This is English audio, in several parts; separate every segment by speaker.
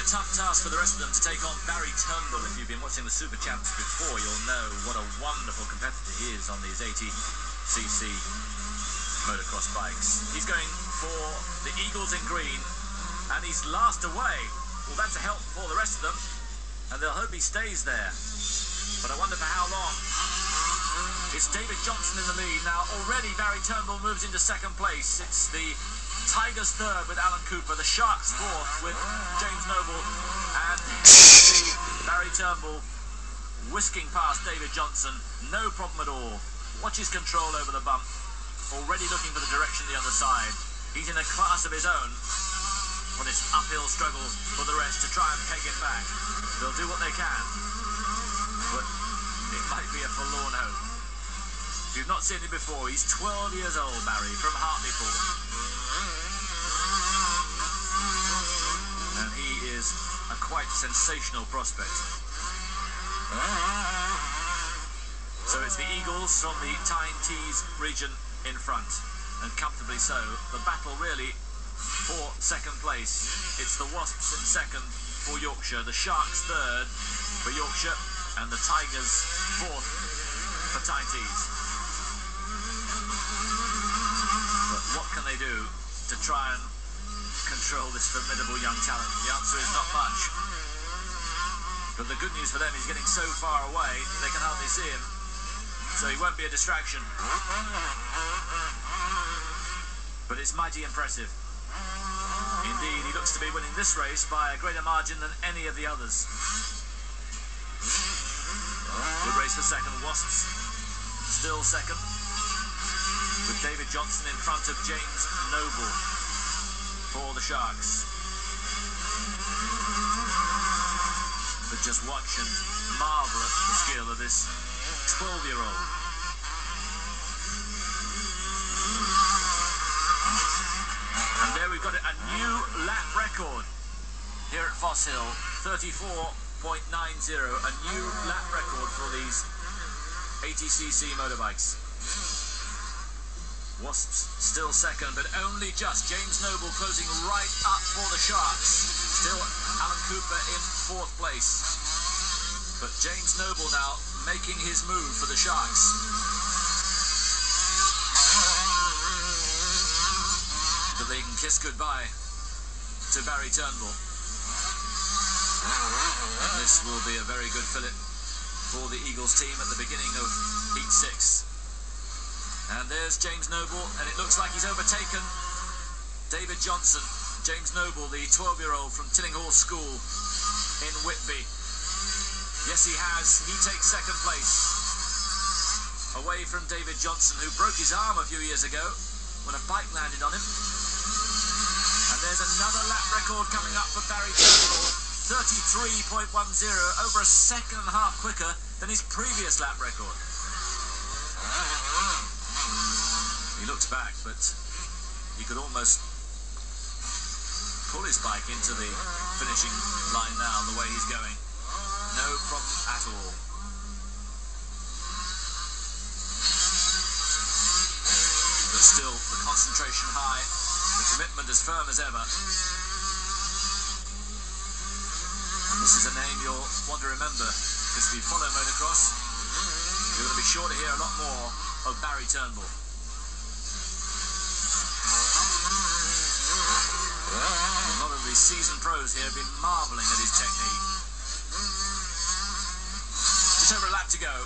Speaker 1: a tough task for the rest of them to take on Barry Turnbull. If you've been watching the Super Champs before, you'll know what a wonderful competitor he is on these 80cc motocross bikes. He's going for the Eagles in green, and he's last away. Well, that's a help for the rest of them, and they'll hope he stays there. But I wonder for how long. It's David Johnson in the lead. Now, already Barry Turnbull moves into second place. It's the Tigers third with Alan Cooper, the Sharks fourth with James Noble, and see Barry Turnbull whisking past David Johnson. No problem at all. Watch his control over the bump. Already looking for the direction the other side. He's in a class of his own. But it's uphill struggle for the rest to try and peg him back. They'll do what they can, but it might be a forlorn hope. If you've not seen him before, he's 12 years old, Barry, from Hartlepool. And he is a quite sensational prospect. So it's the Eagles from the Tyne Tees region in front, and comfortably so. The battle really for second place. It's the Wasps in second for Yorkshire, the Sharks third for Yorkshire, and the Tigers fourth for Tyne Tees. But what can they do to try and control this formidable young talent? The answer is not much. But the good news for them is getting so far away they can hardly see him, so he won't be a distraction. But it's mighty impressive. Indeed, he looks to be winning this race by a greater margin than any of the others. Good race for second. Wasps still second, with David Johnson in front of James Noble for the Sharks. But just watch and marvel at the skill of this 12-year-old. And there we've got a new lap record here at Foss Hill, 34.90, a new lap record for these 80cc motorbikes. Wasps still second, but only just. James Noble closing right up for the Sharks. Still Alan Cooper in fourth place. But James Noble now making his move for the Sharks. So they can kiss goodbye to Barry Turnbull. And this will be a very good fillip for the Eagles team at the beginning of Heat 6. And there's James Noble, and it looks like he's overtaken David Johnson. James Noble, the 12-year-old from Tillinghall School in Whitby. Yes, he has. He takes second place, away from David Johnson, who broke his arm a few years ago when a bike landed on him. And there's another lap record coming up for Barry Turnbull, 33.10, over a second and a half quicker than his previous lap record. He looks back, but he could almost pull his bike into the finishing line now, the way he's going. No problem at all. But still, the concentration high, the commitment as firm as ever. And this is a name you'll want to remember, because if you follow motocross, you're going to be sure to hear a lot more of Barry Turnbull. A lot of the seasoned pros here have been marvelling at his technique. Just over a lap to go.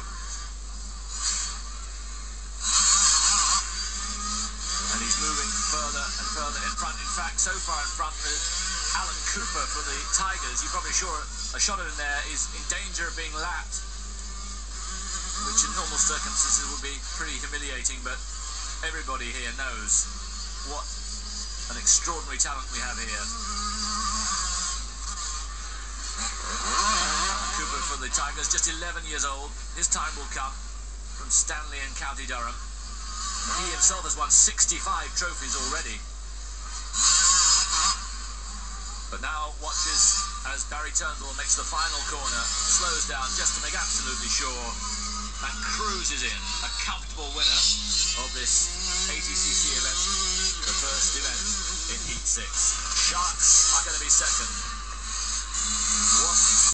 Speaker 1: And he's moving further and further in front. In fact, so far in front that Alan Cooper for the Tigers, you're probably sure a shot in there, is in danger of being lapped, which in normal circumstances would be pretty humiliating, but everybody here knows what an extraordinary talent we have here. Alan Cooper for the Tigers, just 11 years old. His time will come, from Stanley in County Durham. He himself has won 65 trophies already. But now watches as Barry Turnbull makes the final corner, slows down just to make absolutely sure, and cruises in, a comfortable winner of this 80cc event, the first event in Heat 6. Sharks are going to be second.